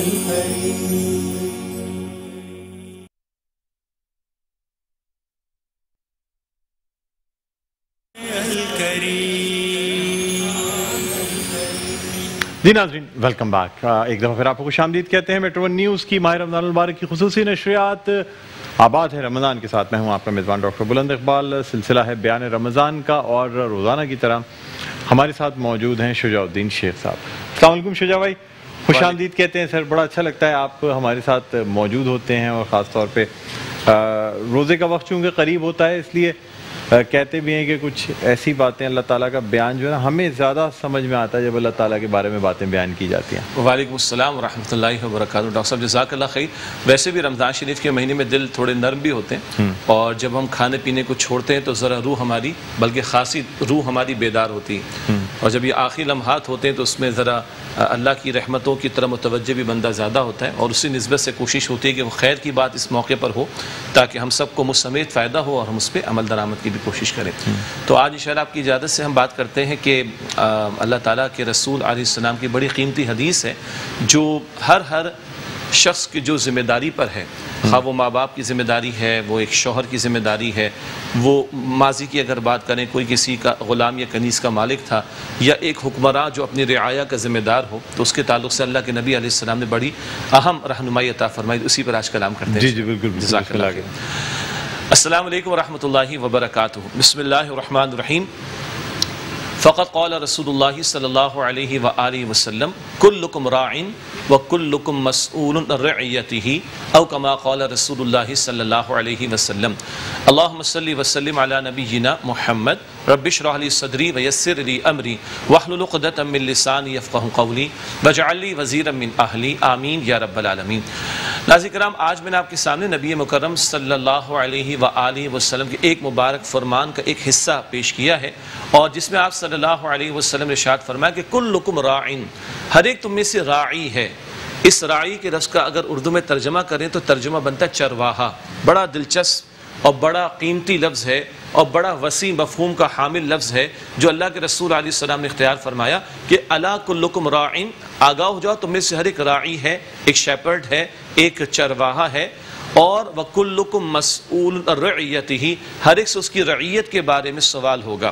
جی ناظرین welcome back, ایک دفعہ پھر آپ کو خوش آمدید کہتے ہیں میٹرو ون نیوز کی ماہ رمضان المبارک کی خصوصی نشریات آباد ہے رمضان کے ساتھ میں ہوں آپ کا میزبان ڈاکٹر بلند اقبال۔ سلسلہ ہے بیان رمضان کا اور روزانہ کی طرح ہمارے ساتھ موجود ہیں شجاع الدین شیخ صاحب۔ السلام علیکم شجاع بھائی، خوش آمدید کہتے ہیں سر، بڑا اچھا لگتا ہے آپ ہمارے ساتھ موجود ہوتے ہیں، اور خاص طور پہ روزے کا وقت چونکہ قریب ہوتا ہے اس لیے کہتے بھی ہیں کہ کچھ ایسی باتیں اللہ تعالیٰ کا بیان جو ہے نا ہمیں زیادہ سمجھ میں آتا ہے جب اللہ تعالیٰ کے بارے میں باتیں بیان کی جاتی ہیں۔ وعلیکم السلام ورحمۃ اللہ وبرکاتہ۔ ڈاکٹر صاحب جزاک اللہ خیر۔ ویسے بھی رمضان شریف کے مہینے میں دل تھوڑے نرم بھی ہوتے ہیں، اور جب ہم کھانے پینے کو چھوڑتے ہیں تو ذرا روح ہماری، بلکہ خاصی روح ہماری بیدار ہوتی ہے، اور جب یہ آخری لمحات ہوتے ہیں تو اس میں ذرا اللہ کی رحمتوں کی طرف متوجہ بھی بندہ زیادہ ہوتا ہے، اور اسی نسبت سے کوشش ہوتی ہے کہ وہ خیر کی بات اس موقع پر ہو تاکہ ہم سب کو مجھ سمیت فائدہ ہو اور ہم اس پہ عمل درآمد کی بھی کوشش کریں۔ تو آج انشاءاللہ آپ کی اجازت سے ہم بات کرتے ہیں کہ اللہ تعالیٰ کے رسول علیہ السلام کی بڑی قیمتی حدیث ہے جو ہر شخص کی جو ذمہ داری پر ہے، خواہ وہ ماں باپ کی ذمہ داری ہے، وہ ایک شوہر کی ذمہ داری ہے، وہ ماضی کی اگر بات کریں کوئی کسی کا غلام یا کنیز کا مالک تھا، یا ایک حکمراں جو اپنی رعایا کا ذمہ دار ہو، تو اس کے تعلق سے اللہ کے نبی علیہ السلام نے بڑی اہم رہنمائی عطا فرمائی۔ اسی پر آج کلام کرتے ہیں۔ جی بالکل، جزاک اللہ خیر۔ السلام علیکم ورحمۃ اللہ وبرکاتہ۔ بسم اللہ الرحمن الرحیم۔ فقط قال رسول اللہ صلی اللہ علیہ وآلہ وسلم کلکم راع وکلکم مسئول عن رعیتہ، او کما قال رسول اللہ صلی اللہ علیہ وسلم۔ اللہم صلی وسلم علی نبینا محمد، رب اشرح لی صدری ویسر لی امری واحلل عقدۃ من لسانی یفقہوا قولی واجعل لی وزیرا من اہلی، آمین یا رب العالمین۔ ناظرین کرام، آج میں نے آپ کے سامنے نبی مکرم صلی اللہ علیہ وآلہ وسلم کے ایک مبارک فرمان کا ایک حصہ پیش کیا ہے، اور جس میں آپ صلی اللہ علیہ وسلم نے ارشاد فرمایا کہ کلکم راعٍ، ہر ایک تم میں سے راعی ہے۔ اس راعی کے لفظ کا اگر اردو میں ترجمہ کریں تو ترجمہ بنتا ہے چرواہا۔ بڑا دلچسپ اور بڑا قیمتی لفظ ہے، اور بڑا وسیع مفہوم کا حامل لفظ ہے جو اللہ کے رسول علیہ السلام نے اختیار فرمایا کہ الا کلکم راعٍ، آگاہ ہو جاؤ تم میں سے ہر ایک راعی ہے، ایک شیپرڈ ہے، ایک چرواہا ہے، اور وَكُلُّكُمْ مَسْئُولٌ عَن رَعِيَّتِهِ، ہر ایک سے اس کی رعیت کے بارے میں سوال ہوگا۔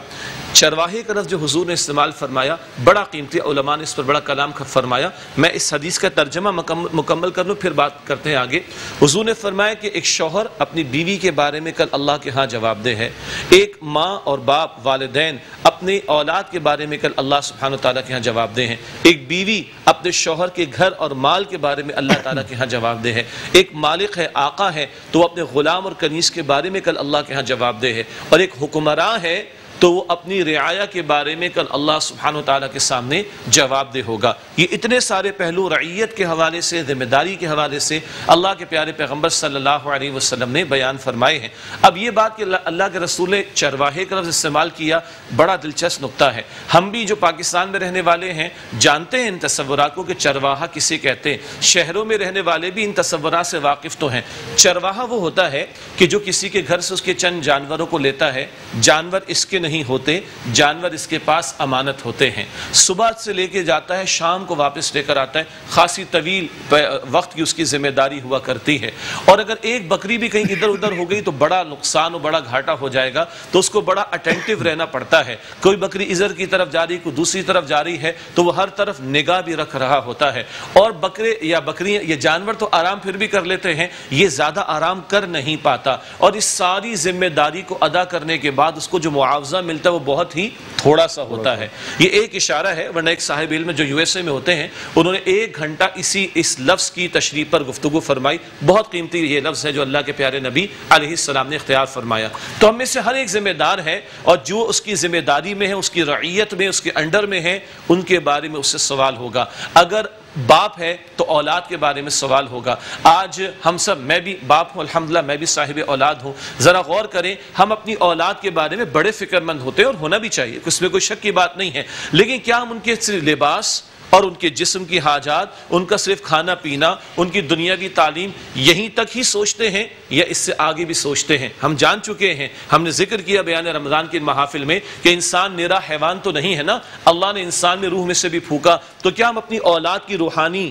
چرواہے کا لفظ جو حضور نے استعمال فرمایا بڑا قیمتی، علماء نے اس پر بڑا کلام فرمایا۔ میں اس حدیث کا ترجمہ مکمل کر لوں پھر بات کرتے ہیں آگے۔ حضور نے فرمایا کہ ایک شوہر اپنی بیوی کے بارے میں کل اللہ کے ہاں جواب دہ ہے، ایک ماں اور باپ والدین اپنی اولاد کے بارے میں کل اللہ سبحانہ وتعالیٰ کے ہاں جواب دہ ہیں، ایک بیوی اپنے شوہر کے گھر اور مال کے بارے میں اللہ تعالیٰ کے ہاں جواب دہ ہے، ایک مالک ہے، آقا ہے، تو وہ اپنے غلام اور کنیز کے بارے میں کل اللہ کے ہاں جواب دہ ہے، اور ایک حکمراں ہے تو وہ اپنی رعایا کے بارے میں کل اللہ سبحانہ وتعالیٰ کے سامنے جواب دہ ہوگا۔ یہ اتنے سارے پہلو رعیت کے حوالے سے، ذمہ داری کے حوالے سے اللہ کے پیارے پیغمبر صلی اللہ علیہ وسلم نے بیان فرمائے ہیں۔ اب یہ بات کہ اللہ کے رسول نے چرواہے کا لفظ استعمال کیا، بڑا دلچسپ نقطہ ہے۔ ہم بھی جو پاکستان میں رہنے والے ہیں جانتے ہیں ان تصورات کو کہ چرواہا کسے کہتے ہیں، شہروں میں رہنے والے بھی ان تصورات سے واقف تو ہیں۔ چرواہا وہ ہوتا ہے کہ جو کسی کے گھر سے اس کے چند جانوروں کو لیتا ہے، جانور اس کے نہیں ہوتے، جانور اس کے پاس امانت ہوتے ہیں، صبح سے لے کے جاتا ہے، شام کو واپس لے کر آتا ہے، خاصی طویل وقت کی اس کی ذمہ داری ہوا کرتی ہے، اور اگر ایک بکری بھی کہیں ادھر ادھر ہو گئی تو بڑا نقصان اور بڑا گھاٹا ہو جائے گا، تو اس کو بڑا اٹینٹیو رہنا پڑتا ہے۔ کوئی بکری ادھر کی طرف جا رہی، کوئی دوسری طرف جا رہی ہے تو وہ ہر طرف نگاہ بھی رکھ رہا ہوتا ہے، اور بکرے یا بکریاں یہ جانور تو آرام پھر بھی کر لیتے ہیں، یہ زیادہ آرام کر نہیں پاتا، اور اس ساری ذمہ داری کو ادا کرنے کے بعد اس کو جو معاوضہ ملتا ہے وہ بہت ہی تھوڑا سا ہوتا ہے۔ یہ ایک اشارہ ہے، ورنہ ایک صاحب علم جو یو ایس اے میں ہوتے ہیں انہوں نے 1 گھنٹہ اس لفظ کی تشریح پر گفتگو فرمائی۔ بہت قیمتی یہ لفظ ہے جو اللہ کے پیارے نبی علیہ السلام نے اختیار فرمایا۔ تو ہم میں سے ہر ایک ذمہ دار ہے، اور جو اس کی ذمہ داری میں ہے، اس کی رعیت میں، اس کے انڈر میں ہے، ان کے بارے میں اس سے سوال ہوگا۔ اگر باپ ہے تو اولاد کے بارے میں سوال ہوگا۔ آج ہم سب، میں بھی باپ ہوں الحمدللہ، میں بھی صاحب اولاد ہوں، ذرا غور کریں، ہم اپنی اولاد کے بارے میں بڑے فکر مند ہوتے ہیں، اور ہونا بھی چاہیے، اس میں کوئی شک کی بات نہیں ہے، لیکن کیا ہم ان کے صرف لباس اور ان کے جسم کی حاجات، ان کا صرف کھانا پینا، ان کی دنیاوی تعلیم یہیں تک ہی سوچتے ہیں، یا اس سے آگے بھی سوچتے ہیں؟ ہم جان چکے ہیں، ہم نے ذکر کیا بیان رمضان کے محافل میں کہ انسان نرا حیوان تو نہیں ہے نا، اللہ نے انسان میں روح میں سے بھی پھونکا تو کیا ہم اپنی اولاد کی روحانی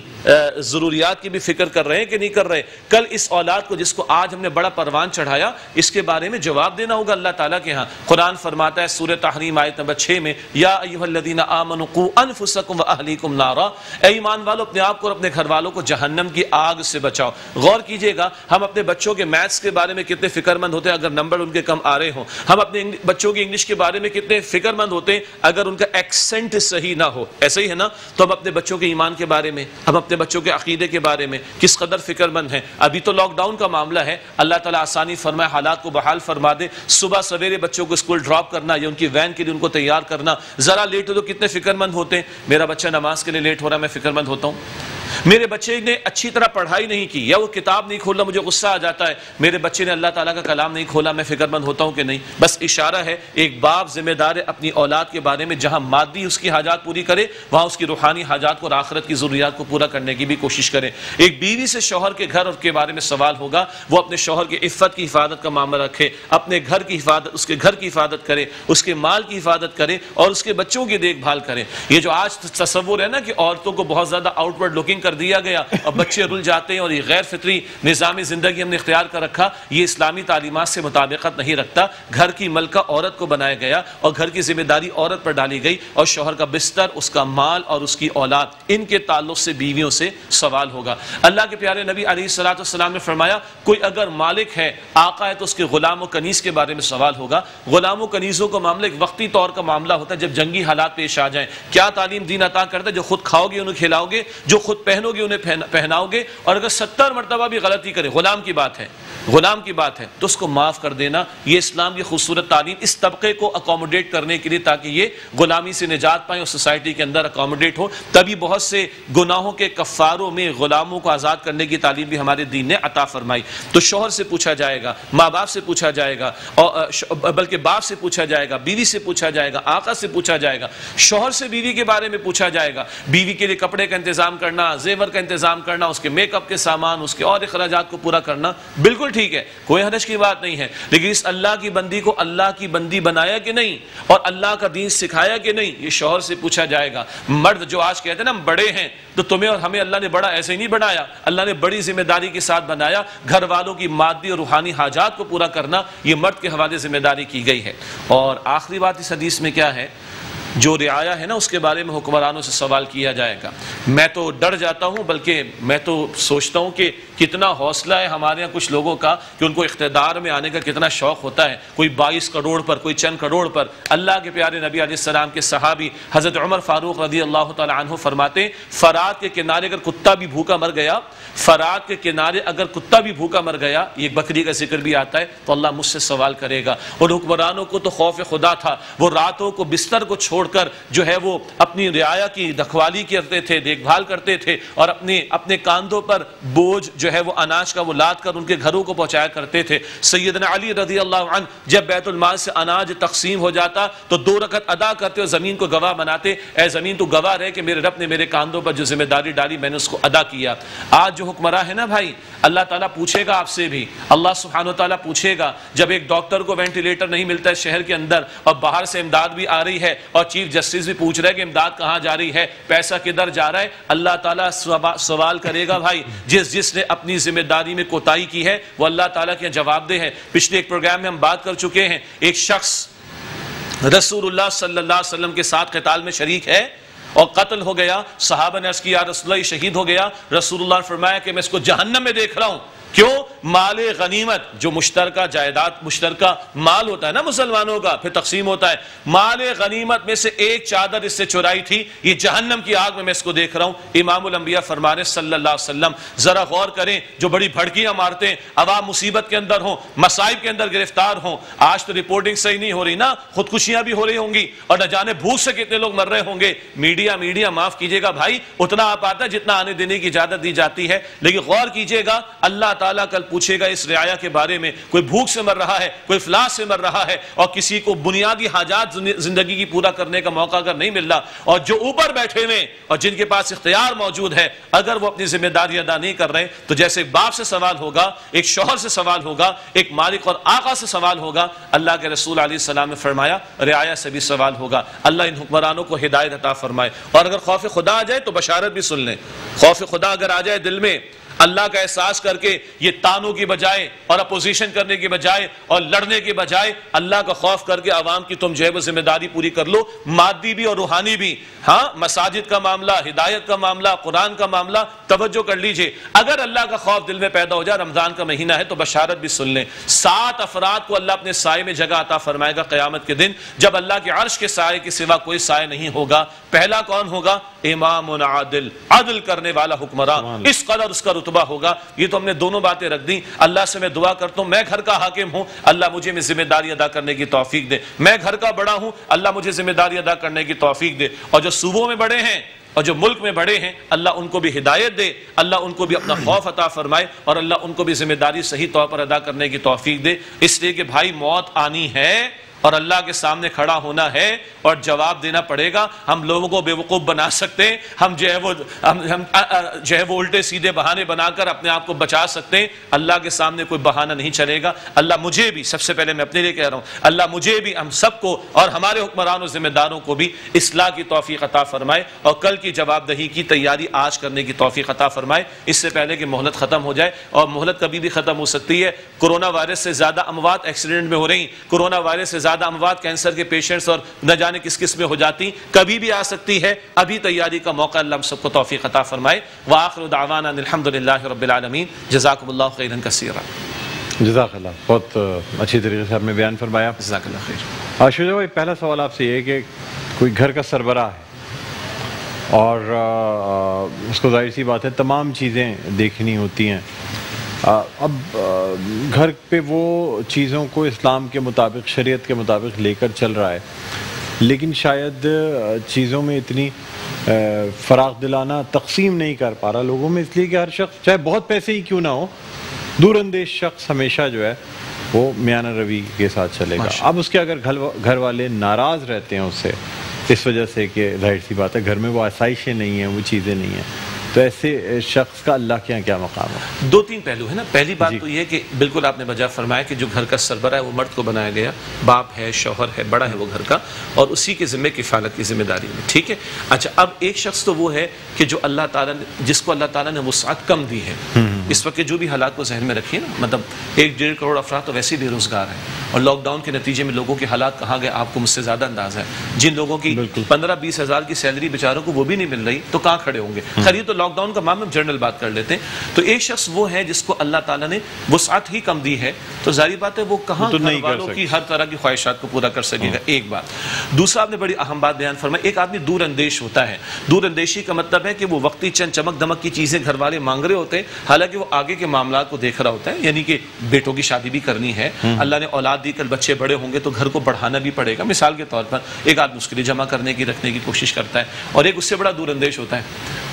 ضروریات کی بھی فکر کر رہے ہیں کہ نہیں کر رہے؟ کل اس اولاد کو جس کو آج ہم نے بڑا پروان چڑھایا، اس کے بارے میں جواب دینا ہوگا اللہ تعالیٰ کے ہاں۔ قرآن فرماتا ہے سورہ تحریم آیت نمبر 6 میں، یا ایھا الذین آمنوا قوا انفسکم واہلیکم نارا، اے ایمان والو اپنے آپ کو اور اپنے گھر والوں کو جہنم کی آگ سے بچاؤ۔ غور کیجئے گا ہم اپنے بچوں کے میتھس کے بارے میں کتنے فکر مند ہوتے ہیں اگر نمبر ان کے کم آ رہے ہوں، ہم اپنے بچوں کے انگلش کے بارے میں کتنے فکر مند ہوتے ہیں اگر ان کا ایکسنٹ صحیح نہ ہو، ایسا ہی ہے نا؟ تو ہم اپنے بچوں کے ایمان کے بارے میں، ہم اپنے بچوں کے عقیدے کے بارے میں کس قدر فکر مند ہیں۔ ابھی تو لاک ڈاؤن کا معاملہ ہے، اللہ تعالیٰ آسانی فرمائے، حالات کو بحال فرما دے، صبح سویرے بچوں کو اسکول ڈراپ کرنا یا ان کی وین کے لیے ان کو تیار کرنا، ذرا لیٹ ہو تو کتنے فکر مند ہوتے ہیں۔ میرا بچہ نماز کے لیے لیٹ ہو رہا ہے، میں فکر مند ہوتا ہوں۔ میرے بچے نے اچھی طرح پڑھائی نہیں کی یا وہ کتاب نہیں کھولا، مجھے غصہ آ جاتا ہے۔ میرے بچے نے اللہ تعالیٰ کا کلام نہیں کھولا، میں فکر مند ہوتا ہوں کہ نہیں؟ بس اشارہ ہے، ایک باپ ذمہ دار ہے اپنی اولاد کے بارے میں، جہاں مادی اس کی حاجات پوری کرے وہاں اس کی روحانی حاجات کو اور آخرت کی ضروریات کو پورا کرنے کی بھی کوشش کرے۔ ایک بیوی سے شوہر کے گھر اور کے بارے میں سوال ہوگا، وہ اپنے شوہر کی عفت کی حفاظت کا معاملہ رکھے، اپنے گھر کی حفاظت، اس کے گھر کی حفاظت کرے، اس کے مال کی حفاظت کرے اور اس کے بچوں کی دیکھ بھال کرے۔ یہ جو آج تصور ہے نا کہ عورتوں کو بہت زیادہ آؤٹ ورڈ لوکنگ کر دیا گیا اور بچے رل جاتے ہیں اور یہ غیر فطری نظام زندگی ہم نے اختیار کر رکھا، یہ اسلامی تعلیمات سے مطابقت نہیں رکھتا۔ گھر کی ملکہ عورت کو بنایا گیا اور گھر کی ذمہ داری عورت پر ڈالی گئی، اور شوہر کا بستر، اس کا مال اور اس کی اولاد، ان کے تعلق سے بیویوں سے سوال ہوگا۔ اللہ کے پیارے نبی علیہ الصلوۃ والسلام نے فرمایا، کوئی اگر مالک ہے، آقا ہے، تو اس کے غلام و کنیز کے بارے میں سوال ہوگا۔ غلام و کنیزوں کا معاملہ ایک وقتی طور کا معاملہ ہوتا ہے جب جنگی حالات پیش آ جائیں۔ کیا تعلیم دین عطا کرتا ہے؟ جو خود کھاؤ گے انہیں کھلاؤ گے، جو خود پہنو گے انہیں پہناؤ گے، اور اگر 70 مرتبہ بھی غلطی کرے، غلام کی بات ہے، غلام کی بات ہے، تو اس کو معاف کر دینا۔ یہ اسلام کی خوبصورت تعلیم اس طبقے کو اکوموڈیٹ کرنے کے لیے، تاکہ یہ غلامی سے نجات پائیں اور سوسائٹی کے اندر اکوموڈیٹ ہو۔ تبھی بہت سے گناہوں کے کفاروں میں غلاموں کو آزاد کرنے کی تعلیم بھی ہمارے دین نے عطا فرمائی۔ تو شوہر سے پوچھا جائے گا، ماں باپ سے پوچھا جائے گا، اور بلکہ باپ سے پوچھا جائے گا، بیوی سے پوچھا جائے گا، آقا سے پوچھا جائے گا، شوہر سے بیوی کے بارے میں پوچھا جائے گا۔ بیوی کے لیے کپڑے کا انتظام کرنا، زیور کا انتظام کرنا، اس کے میک اپ کے سامان، اس کے اور اخراجات کو پورا کرنا، بالکل ٹھیک ہے، کوئی حرج کی بات نہیں ہے۔ لیکن اس اللہ کی بندی کو اللہ کی بندی بنایا کہ نہیں، اور اللہ کا دین سکھایا کہ نہیں، یہ شوہر سے پوچھا جائے گا۔ مرد جو آج کہتے ہیں نا ہم بڑے ہیں، تو تمہیں اور ہمیں اللہ نے بڑا ایسے ہی نہیں بنایا، اللہ نے بڑی ذمہ داری کے ساتھ بنایا۔ گھر والوں کی مادی اور روحانی حاجات کو پورا کرنا یہ مرد کے حوالے ذمہ داری کی گئی ہے۔ اور آخری بات اس حدیث میں کیا ہے؟ جو رعایا ہے نا، اس کے بارے میں حکمرانوں سے سوال کیا جائے گا۔ میں تو ڈر جاتا ہوں، بلکہ میں تو سوچتا ہوں کہ کتنا حوصلہ ہے ہمارے یہاں کچھ لوگوں کا کہ ان کو اقتدار میں آنے کا کتنا شوق ہوتا ہے، کوئی 22 کروڑ پر، کوئی چند کروڑ پر۔ اللہ کے پیارے نبی علیہ السلام کے صحابی حضرت عمر فاروق رضی اللہ تعالی عنہ فرماتے ہیں، فرات کے کنارے اگر کتا بھی بھوکا مر گیا، فرات کے کنارے اگر کتا بھی بھوکا مر گیا، یہ بکری کا ذکر بھی آتا ہے، تو اللہ مجھ سے سوال کرے گا۔ اور حکمرانوں کو تو خوف خدا تھا، وہ راتوں کو بستر کو چھوڑ کر جو ہے وہ اپنی رعایا کی رکھوالی کرتے تھے، دیکھ بھال کرتے تھے، اور اپنے کاندھوں پر بوجھ جو ہے وہ اناج کا وہ لاد کر ان کے گھروں کو پہنچایا کرتے تھے۔ سیدنا علی رضی اللہ عنہ جب بیت المال سے اناج تقسیم ہو جاتا تو 2 رکعت ادا کرتے اور زمین کو گواہ بناتے، اے زمین تو گواہ رہے کہ میرے رب نے میرے کاندھوں پر جو ذمہ داری ڈالی میں نے اس کو ادا کیا۔ آج جو حکمراں ہے نا بھائی، اللہ تعالیٰ پوچھے گا آپ سے بھی، اللہ سبحانہ وتعالیٰ پوچھے گا، جب ایک ڈاکٹر کو وینٹیلیٹر نہیں ملتا ہے شہر کے اندر، اور باہر سے امداد بھی آ رہی ہے، اور چیف جسٹس بھی پوچھ رہے کہ امداد کہاں جا رہی ہے، پیسہ کدھر جا رہا ہے، اللہ تعالیٰ سوال کرے گا بھائی۔ جس نے اپنی ذمہ داری میں کوتاہی کی ہے وہ اللہ تعالیٰ کے جواب دہ ہے۔ پچھلے ایک پروگرام میں ہم بات کر چکے ہیں، ایک شخص رسول اللہ صلی اللہ علیہ وسلم کے ساتھ قتال میں شریک ہے اور قتل ہو گیا۔ صحابہ نے عرض کیا یا رسول اللہ یہ شہید ہو گیا، رسول اللہ نے فرمایا کہ میں اس کو جہنم میں دیکھ رہا ہوں۔ کیوں؟ مال غنیمت جو مشترکہ جائیداد، مشترکہ مال ہوتا ہے نا مسلمانوں کا، پھر تقسیم ہوتا ہے، مال غنیمت میں سے ایک چادر اس سے چرائی تھی، یہ جہنم کی آگ میں اس کو دیکھ رہا ہوں۔ امام الانبیاء فرما رہے صلی اللہ علیہ وسلم، ذرا غور کریں، جو بڑی بھڑکیاں مارتے ہیں، عوام مصیبت کے اندر ہوں، مصائب کے اندر گرفتار ہوں۔ آج تو رپورٹنگ صحیح نہیں ہو رہی نا، خودکشیاں بھی ہو رہی ہوں گی، اور نہ جانے بھوک سے کتنے لوگ مر رہے ہوں گے۔ میڈیا معاف کیجیے گا بھائی، اتنا آپ آتا ہے جتنا آنے دینے کی اجازت دی جاتی ہے، لیکن غور کیجیے گا اللہ تعالیٰ کل پوچھے گا اس رعایا کے بارے میں، کوئی بھوک سے مر رہا ہے، کوئی افلاس سے مر رہا ہے، اور کسی کو بنیادی حاجات زندگی کی پورا کرنے کا موقع اگر نہیں مل رہا، اور جو اوپر بیٹھے ہوئے اور جن کے پاس اختیار موجود ہے اگر وہ اپنی ذمہ داری ادا نہیں کر رہے، تو جیسے ایک باپ سے سوال ہوگا، ایک شوہر سے سوال ہوگا، ایک مالک اور آقا سے سوال ہوگا، اللہ کے رسول علیہ السلام نے فرمایا رعایا سے بھی سوال ہوگا۔ اللہ ان حکمرانوں کو ہدایت عطا فرمائے، اور اگر خوف خدا آ جائے تو بشارت بھی سن لیں۔ خوف خدا اگر آ جائے دل میں، اللہ کا احساس کر کے یہ تانوں کی بجائے اور اپوزیشن کرنے کی بجائے اور لڑنے کی بجائے اللہ کا خوف کر کے عوام کی تم جو ہے وہ ذمہ داری پوری کر لو، مادی بھی اور روحانی بھی۔ ہاں، مساجد کا معاملہ، ہدایت کا معاملہ، قرآن کا معاملہ، توجہ کر لیجئے۔ اگر اللہ کا خوف دل میں پیدا ہو جائے، رمضان کا مہینہ ہے تو بشارت بھی سن لیں، 7 افراد کو اللہ اپنے سائے میں جگہ عطا فرمائے گا قیامت کے دن، جب اللہ کے عرش کے سائے کے سوا کوئی سائے نہیں ہوگا۔ پہلا کون ہوگا؟ امام عادل، عدل کرنے والا حکمران، اس قدر اس کا رتبہ ہوگا۔ یہ تو ہم نے دونوں باتیں رکھ دیں۔ اللہ سے میں دعا کرتا ہوں، میں گھر کا حاکم ہوں، اللہ مجھے میں ذمہ داری ادا کرنے کی توفیق دے۔ میں گھر کا بڑا ہوں، اللہ مجھے ذمہ داری ادا کرنے کی توفیق دے۔ اور جو صوبوں میں بڑے ہیں اور جو ملک میں بڑے ہیں، اللہ ان کو بھی ہدایت دے، اللہ ان کو بھی اپنا خوف عطا فرمائے، اور اللہ ان کو بھی ذمہ داری صحیح طور پر ادا کرنے کی توفیق دے۔ اس لیے کہ بھائی موت آنی ہے اور اللہ کے سامنے کھڑا ہونا ہے اور جواب دینا پڑے گا۔ ہم لوگوں کو بے وقوف بنا سکتے ہیں، ہم جو ہے وہ الٹے سیدھے بہانے بنا کر اپنے آپ کو بچا سکتے ہیں، اللہ کے سامنے کوئی بہانہ نہیں چلے گا۔ اللہ مجھے بھی، سب سے پہلے میں اپنے لیے کہہ رہا ہوں، اللہ مجھے بھی، ہم سب کو اور ہمارے حکمرانوں ذمہ داروں کو بھی اصلاح کی توفیق عطا فرمائے، اور کل کی جواب دہی کی تیاری آج کرنے کی توفیق عطا فرمائے، اس سے پہلے کہ مہلت ختم ہو جائے، اور مہلت کبھی بھی ختم ہو سکتی ہے۔ کورونا وائرس سے زیادہ اموات ایکسیڈنٹ میں ہو رہی، کورونا وائرس سے زیادہ اموات کینسر کے پیشنٹس اور نہ جانے کس کس میں ہو جاتی، کبھی بھی آ سکتی ہے۔ ابھی تیاری کا موقع، اللہ ہم سب کو توفیق عطا فرمائے۔ وآخر دعوانا الحمدللہ رب العالمین۔ جزاکم اللہ خیرا کثیرا۔ جزاک اللہ، بہت اچھی طریقے سے آپ نے بیان فرمایا۔ جزاک اللہ خیر۔ شجاع بھائی، پہلا سوال آپ سے یہ ہے کہ کوئی گھر کا سربراہ ہے اور اس کو ظاہر سی بات ہے تمام چیزیں دیکھنی ہوتی ہیں، اب گھر پہ وہ چیزوں کو اسلام کے مطابق، شریعت کے مطابق لے کر چل رہا ہے، لیکن شاید چیزوں میں اتنی فراغ دلانہ تقسیم نہیں کر پا رہا لوگوں میں، اس لیے کہ ہر شخص چاہے بہت پیسے ہی کیوں نہ ہو، دور اندیش شخص ہمیشہ جو ہے وہ میانہ روی کے ساتھ چلے گا۔ اب اس کے اگر گھر والے ناراض رہتے ہیں اس سے، اس وجہ سے کہ ظاہر سی بات ہے گھر میں وہ آسائشیں نہیں ہیں، وہ چیزیں نہیں ہیں، تو ایسے شخص کا اللہ کے یہاں کیا مقام ہے؟ 2-3 پہلو ہے نا۔ پہلی بات تو یہ ہے کہ بالکل آپ نے بجا فرمایا کہ جو گھر کا سربراہ ہے وہ مرد کو بنایا گیا، باپ ہے، شوہر ہے، بڑا ہے وہ گھر کا، اور اسی کے ذمہ کفالت کی ذمہ داری میں، ٹھیک ہے۔ اچھا، اب ایک شخص تو وہ ہے کہ جو اللہ تعالیٰ نے، جس کو اللہ تعالیٰ نے وسعت کم دی ہے، اس وقت جو بھی حالات کو ذہن میں رکھیے نا، مطلب 1-1.5 کروڑ افراد تو ویسے بے روزگار ہیں، اور لاک ڈاؤن کے نتیجے میں لوگوں کے حالات کہاں گئے آپ کو مجھ سے زیادہ اندازہ ہے۔ جن لوگوں کی 15-20 ہزار کی سیلری بیچاروں کو وہ بھی نہیں مل رہی تو کہاں کھڑے ہوں گے؟ خیر، یہ تو لاک ڈاؤن کا معاملہ جنرل بات کر لیتے ہیں۔ تو ایک شخص وہ ہے جس کو اللہ تعالیٰ نے وسعت ہی کم دی ہے، تو ظاہری بات ہے وہ کہاں گھر والوں کی ہر طرح کی خواہشات کو پورا کر سکے گا، ایک بات۔ دوسرا، آپ نے بڑی اہم بات بیان فرمائی، ایک آدمی دور اندیش ہوتا ہے۔ دور اندیشی کا مطلب ہے کہ وہ وقتی چند چمک دمک کی چیزیں گھر والے مانگ رہے ہوتے ہیں، حالانکہ وہ آگے کے معاملات کو دیکھ رہا ہوتا ہے، یعنی کہ بیٹوں کی شادی بھی کرنی ہے، اللہ نے اولاد دی، کل بچے بڑے ہوں گے تو گھر کو بڑھانا بھی پڑے گا۔ مثال کے طور پر ایک آدمی اس کے لیے جمع کرنے کی، رکھنے کی کوشش کرتا ہے، اور ایک اس سے بڑا دور اندیش ہوتا ہے،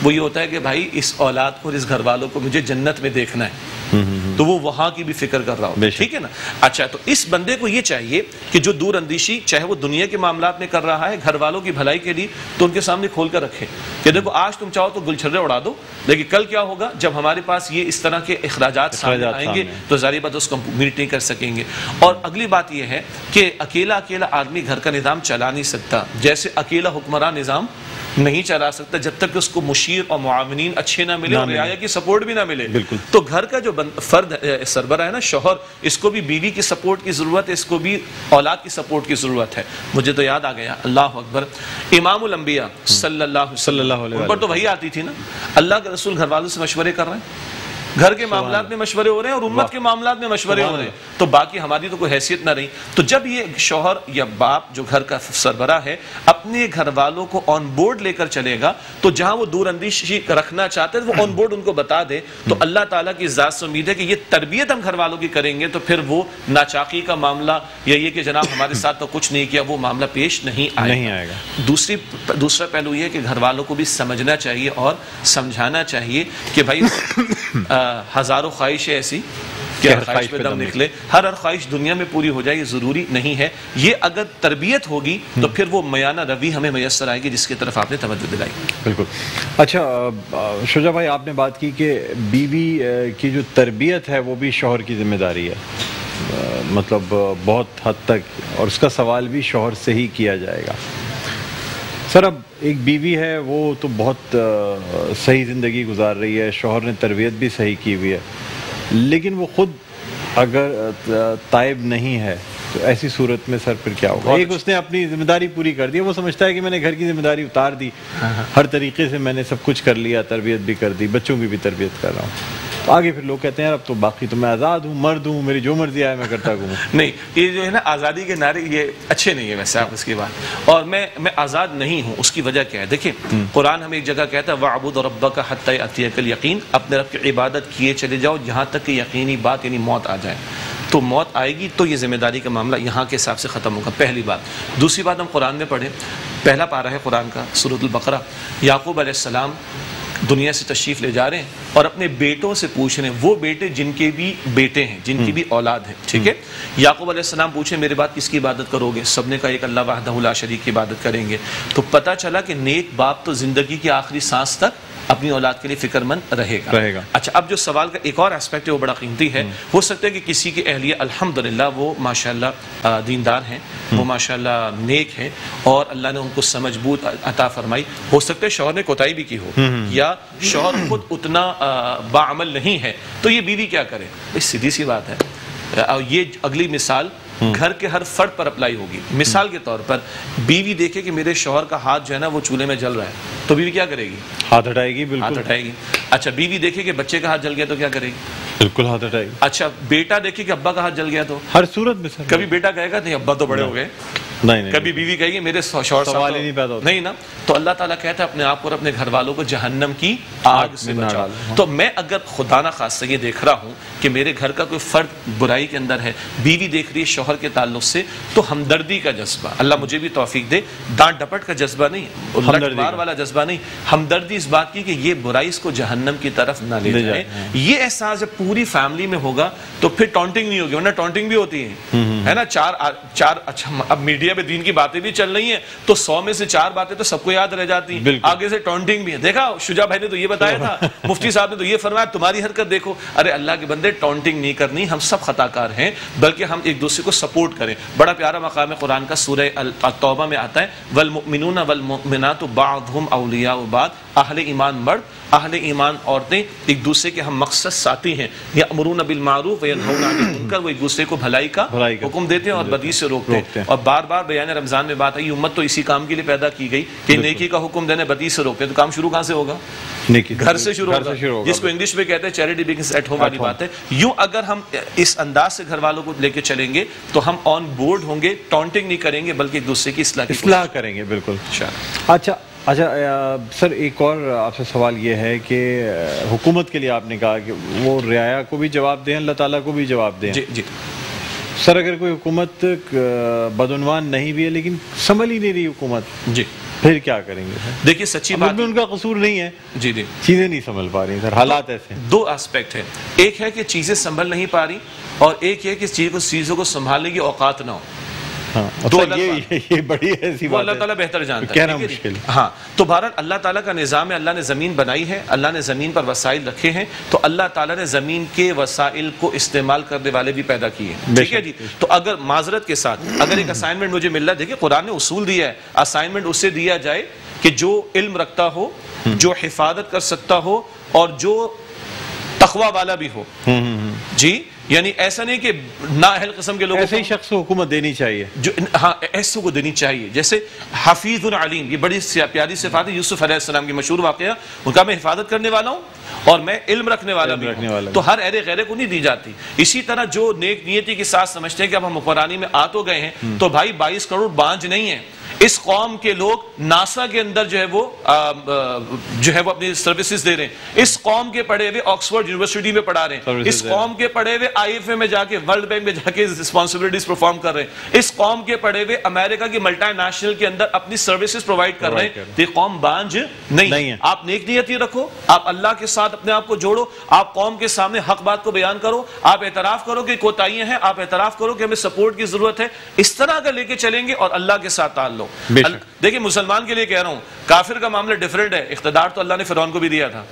وہ یہ ہوتا ہے کہ بھائی اس اولاد کو، اس گھر والوں کو مجھے جنت میں دیکھنا ہے، تو وہ وہاں کی بھی فکر کر رہا ہو، ٹھیک ہے نا۔ اچھا، تو اس بندے کو یہ چاہیے کہ جو دور اندیشی چاہے وہ دنیا کے معاملات میں کر رہا ہے، گھر والوں کی بھلائی کے لیے، تو ان کے سامنے کھول کر رکھے کہ دیکھو آج تم چاہو تو گلچھرے اڑا دو، لیکن کل کیا ہوگا جب ہمارے پاس یہ اس طرح کے اخراجات سامنے آئیں گے تو ظاہر بات اس کو میٹ نہیں کر سکیں گے۔ اور اگلی بات یہ ہے کہ اکیلا آدمی گھر کا نظام چلا نہیں سکتا، جیسے اکیلا حکمران نظام نہیں چلا سکتا جب تک کہ اس کو مشیر اور معاونین اچھے نہ ملے اور رعایا کی سپورٹ بھی نہ ملے۔ تو گھر کا جو فرد سربراہ ہے نا، شوہر، اس کو بھی بیوی کی سپورٹ کی ضرورت ہے، اس کو بھی اولاد کی سپورٹ کی ضرورت ہے۔ مجھے تو یاد آ گیا، اللہ اکبر، امام الانبیاء صلی اللہ علیہ وسلم، ان پر تو وحی آتی تھی نا، اللہ کے رسول گھر والوں سے مشورے کر رہے ہیں، گھر کے معاملات میں مشورے ہو رہے ہیں اور امت کے معاملات میں مشورے ہو رہے ہیں، تو باقی ہماری تو کوئی حیثیت نہ رہی۔ تو جب یہ شوہر یا باپ جو گھر کا سربراہ ہے اپنے گھر والوں کو آن بورڈ لے کر چلے گا، تو جہاں وہ دور اندیشی رکھنا چاہتے ہیں وہ آن بورڈ ان کو بتا دے، تو اللہ تعالیٰ کی ذات سے امید ہے کہ یہ تربیت ہم گھر والوں کی کریں گے تو پھر وہ ناچاقی کا معاملہ یا یہ کہ جناب ہمارے ساتھ تو کچھ نہیں کیا، وہ معاملہ پیش نہیں آئے گا۔ دوسرا پہلو یہ کہ گھر والوں کو بھی سمجھنا چاہیے اور سمجھانا چاہیے کہ بھائی ہزاروں خواہشیں ایسی کہ ہر خواہش پہ دم نکلے. ہر خواہش دنیا میں پوری ہو جائے یہ ضروری نہیں ہے. یہ اگر تربیت ہوگی تو پھر وہ میانہ روی ہمیں میسر آئے گی جس کی طرف آپ نے توجہ دلائی. بالکل. اچھا شجاع بھائی، آپ نے بات کی کہ بیوی کی جو تربیت ہے وہ بھی شوہر کی ذمہ داری ہے، مطلب بہت حد تک، اور اس کا سوال بھی شوہر سے ہی کیا جائے گا. سر اب ایک بیوی ہے وہ تو بہت صحیح زندگی گزار رہی ہے، شوہر نے تربیت بھی صحیح کی ہوئی ہے، لیکن وہ خود اگر تائب نہیں ہے تو ایسی صورت میں سر پھر کیا ہوگا؟ ایک اس نے اپنی ذمہ داری پوری کر دی، وہ سمجھتا ہے کہ میں نے گھر کی ذمہ داری اتار دی، ہر طریقے سے میں نے سب کچھ کر لیا، تربیت بھی کر دی، بچوں کی بھی تربیت کر رہا ہوں. تو آگے پھر لوگ کہتے ہیں اب تو باقی تو میں آزاد ہوں، مرد ہوں، میری جو مرضی آئے میں کرتا گھوموں. نہیں، یہ جو ہے نا آزادی کے نعرے یہ اچھے نہیں ہے ویسے آپ اس کی بات. اور میں آزاد نہیں ہوں، اس کی وجہ کیا ہے؟ دیکھیں قرآن ہمیں ایک جگہ کہتا ہے وَاعْبُدْ رَبَّكَ حَتَّىٰ يَأْتِيَكَ الْيَقِينُ، اپنے رب کی عبادت کیے چلے جاؤ جہاں تک کہ یقینی بات یعنی موت آ جائے. تو موت آئے گی تو یہ ذمہ داری کا معاملہ یہاں کے حساب سے ختم ہوگا. پہلی بات. دوسری بات، ہم قرآن میں پڑھیں، پہلا پارہ ہے قرآن کا سورۃ البقرہ. یعقوب علیہ السلام دنیا سے تشریف لے جا رہے ہیں اور اپنے بیٹوں سے پوچھ رہے ہیں، وہ بیٹے جن کے بھی بیٹے ہیں، جن کی بھی اولاد ہے، ٹھیک ہے. یعقوب علیہ السلام پوچھیں میرے بعد کس کی عبادت کرو گے؟ سب نے کہا ایک اللہ وحدہ لا شریک کی عبادت کریں گے. تو پتہ چلا کہ نیک باپ تو زندگی کی آخری سانس تک اپنی اولاد کے لیے فکر مند رہے گا. اچھا، اب جو سوال کا ایک اور اسپیکٹ ہے وہ بڑا قیمتی ہے. ہو سکتا ہے کہ کسی کی اہلیہ الحمدللہ وہ ماشاءاللہ دیندار ہیں، وہ ماشاءاللہ نیک ہیں اور اللہ نے ان کو سمجھ بوجھ عطا فرمائی. ہو سکتا ہے شوہر نے کوتاہی بھی کی ہو یا شوہر خود اتنا باعمل نہیں ہے، تو یہ بیوی کیا کرے؟ سیدھی سی بات ہے. یہ اگلی مثال گھر کے ہر فرد پر اپلائی ہوگی. مثال کے طور پر بیوی دیکھے کہ میرے شوہر کا ہاتھ جو ہے نا وہ چولہے میں جل رہا ہے، تو بیوی کیا کرے گی؟ ہاتھ ہٹائے گی. بالکل ہاتھ ہٹائے گی. اچھا، بیوی دیکھے کہ بچے کا ہاتھ جل گیا تو کیا کرے گی؟ بالکل ہاتھ ہٹائے گی. اچھا، بیٹا دیکھے کہ ابا کا ہاتھ جل گیا تو ہر صورت میں سر کبھی بیٹا کہے گا نہیں ابا تو بڑے ہو گئے، نہیں کبھی بیوی کہے گی میرے شوہر سوال ہی نہیں پیدا ہوتا، نہیں نا. تو اللہ تعالیٰ کہتا ہے اپنے آپ کو اور اپنے گھر والوں کو جہنم کی آگ سے بچاؤ. تو میں اگر خدا نہ خواستہ یہ دیکھ رہا ہوں کہ میرے گھر کا کوئی فرد برائی کے اندر ہے، بیوی دیکھ رہی ہے شوہر کے تعلق سے، تو ہمدردی کا جذبہ، اللہ مجھے بھی توفیق دے، ڈانٹ ڈپٹ کا جذبہ نہیں، لٹ مار والا جذبہ نہیں، ہمدردی اس بات کی کہ یہ برائی اس کو جہنم کی طرف نہ لے جائے. یہ احساس جب پوری فیملی میں ہوگا تو پھر ٹونٹنگ نہیں ہوگی، ورنہ ٹونٹنگ بھی ہوتی ہے نا. چار اچھا اب میڈیا پہ دین کی باتیں بھی چل رہی ہیں تو 100 میں سے 4 باتیں تو سب کو یاد رہ جاتی ہیں، آگے سے ٹونٹنگ بھی ہے. دیکھا شجاع بھائی نے تو یہ بتایا تھا، مفتی صاحب نے تو یہ فرمایا، تمہاری حرکت دیکھو. ارے اللہ کے بندے، ٹونٹنگ نہیں کرنی، ہم سب خطا کار ہیں، بلکہ ہم ایک دوسرے کو سپورٹ کریں. بڑا پیارا مقام قرآن کا سورہ التوبہ میں آتا ہے والمؤمنون والمؤمنات بعضهم اولیاء بعض، اہل ایمان مرد اہل ایمان عورتیں ایک دوسرے کے ہم مقصد ساتھی ہیں. یأمرون بالمعروف وینہون عن المنکر، وہ ایک دوسرے کو بھلائی کا حکم دیتے ہیں اور بدی سے روکتے ہیں. اور بار بار بیان رمضان میں بات آئی، امت تو اسی کام کے لیے پیدا کی گئی کہ نیکی کا حکم دینے، بدی سے روکتے ہیں. تو کام شروع کہاں سے ہوگا؟ گھر سے شروع ہوگا، جس کو انگلش میں کہتے ہیں چیریٹی بگنز ایٹ ہوم والی بات ہے. یوں اگر ہم اس انداز سے گھر والوں کو لے کے چلیں گے تو ہم آن بورڈ ہوں گے، ٹونٹنگ نہیں کریں گے بلکہ ایک دوسرے کی اصلاح کریں گے. بالکل. اچھا سر، ایک اور آپ سے سوال یہ ہے کہ حکومت کے لیے آپ نے کہا کہ وہ رعایا کو بھی جواب دیں، اللہ تعالیٰ کو بھی جواب دیں. جی سر، اگر کوئی حکومت بدعنوان نہیں بھی ہے لیکن سنبھل ہی نہیں رہی حکومت، جی پھر کیا کریں گے؟ دیکھیے سچی بات میں ان کا قصور نہیں ہے، جی چیزیں نہیں سنبھل پا رہی سر، حالات ایسے. 2 اسپیکٹ ہیں، ایک ہے کہ چیزیں سنبھل نہیں پا رہی اور ایک ہے کہ چیزوں کو سنبھالنے کی اوقات نہ ہو. یہ بڑی ایسی بات ہے، اللہ تعالیٰ بہتر جانتا ہے، کہنا مشکل. ہاں، تو بہرحال اللہ تعالیٰ کا نظام ہے، اللہ نے زمین بنائی ہے، اللہ نے زمین پر وسائل رکھے ہیں، تو اللہ تعالیٰ نے زمین کے وسائل کو استعمال کرنے والے بھی پیدا کیے ہیں. ٹھیک ہے جی. تو اگر معذرت کے ساتھ اگر ایک اسائنمنٹ مجھے مل رہا ہے، دیکھیں قرآن نے اصول دیا ہے، اسائنمنٹ اسے دیا جائے کہ جو علم رکھتا ہو، جو حفاظت کر سکتا ہو اور جو تقوی والا بھی ہو. جی یعنی ایسا نہیں کہ نااہل قسم کے لوگوں ایسے ہی شخص کو حکومت دینی چاہیے، جو ہاں ایسوں کو دینی چاہیے. جیسے حفیظ علیم، یہ بڑی پیاری صفات ہے. یوسف علیہ السلام کی مشہور واقعہ، ان کا میں حفاظت کرنے والا ہوں اور میں علم رکھنے والا بھی ہوں، تو ہر اہل غیرے کو نہیں دی جاتی. اسی طرح جو نیک نیتی کے ساتھ سمجھتے ہیں کہ اب ہم حکمرانی میں آ تو گئے ہیں تو بھائی 22 کروڑ بانجھ نہیں ہے، اس قوم کے لوگ ناسا کے اندر جو ہے وہ اپنی سروسز دے رہے ہیں، اس قوم کے پڑھے ہوئے آکسفورڈ یونیورسٹی میں پڑھا رہے ہیں، اس قوم کے پڑھے ہوئے آئی ایف اے میں جا کے ورلڈ بینک میں جا کے رسپانسبلٹیز پرفارم کر رہے ہیں، اس قوم کے پڑھے ہوئے امریکہ کی ملٹی نیشنل کے اندر اپنی سروسز پرووائڈ کر رہے ہیں. یہ قوم بانجھ نہیں ہے. آپ نیک نیتی رکھو، آپ اللہ کے ساتھ اپنے آپ کو جوڑو، آپ قوم کے سامنے حق بات کو بیان کرو، آپ اعتراف کرو کہ کوتاہیاں ہیں، آپ اعتراف کرو کہ ہمیں سپورٹ کی ضرورت ہے. اس طرح کا لے کے چلیں گے اور اللہ کے ساتھ تعلق. دیکھیں مسلمان کے لیے کہہ رہا ہوں، کافر کا معاملہ ڈیفرنٹ ہے. اقتدار تو اللہ نے فرعون کو بھی دیا تھا،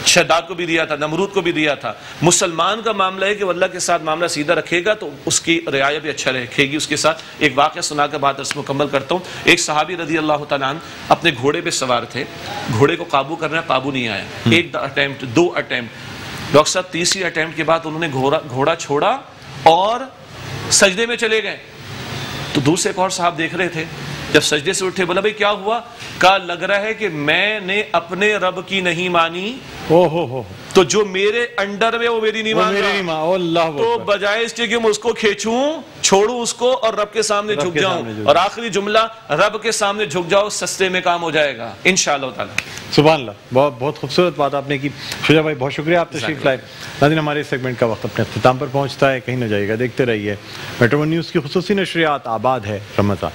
شداد کو بھی دیا تھا، نمرود کو بھی دیا تھا. مسلمان کا معاملہ ہے کہ وہ اللہ کے ساتھ معاملہ سیدھا رکھے گا تو اس کی رعایا بھی اچھا رکھے گی. اس کے ساتھ ایک واقعہ سنا کر بات اس مکمل کرتا ہوں. ایک صحابی رضی اللہ تعالیٰ عنہ اپنے گھوڑے پہ سوار تھے، گھوڑے کو قابو کرنا، قابو نہیں آیا. ایک اٹیمپٹ، دو اٹیمپٹ، ڈاکٹر صاحب تیسری اٹیمپٹ کے بعد انہوں نے گھوڑا چھوڑا اور سجدے میں چلے گئے. تو دور سے ایک اور صاحب دیکھ رہے تھے، جب سجدے سے اٹھے بولا بھئی کیا ہوا؟ کہا لگ رہا ہے کہ میں نے اپنے رب کی نہیں مانی، تو جو میرے انڈر میں وہ میری نہیں مان رہا، تو بجائے اس کے کہ میں اس کو کھینچوں، چھوڑوں اس کو اور رب کے سامنے جھک جاؤں. اور آخری جملہ، رب کے سامنے جھک جاؤ، سستے میں کام ہو جائے گا انشاءاللہ تعالی. سبحان اللہ، بہت خوبصورت بات آپ نے کی. شجاع بھائی بہت شکریہ، آپ تشریف لائے. ناظرین ہمارے سیگمنٹ کا وقت اپنے اختتام پر پہنچتا ہے، کہیں نہ جائے گا، دیکھتے رہیے میٹرو ون نیوز کی خصوصی نشریات. آباد ہے رمضان.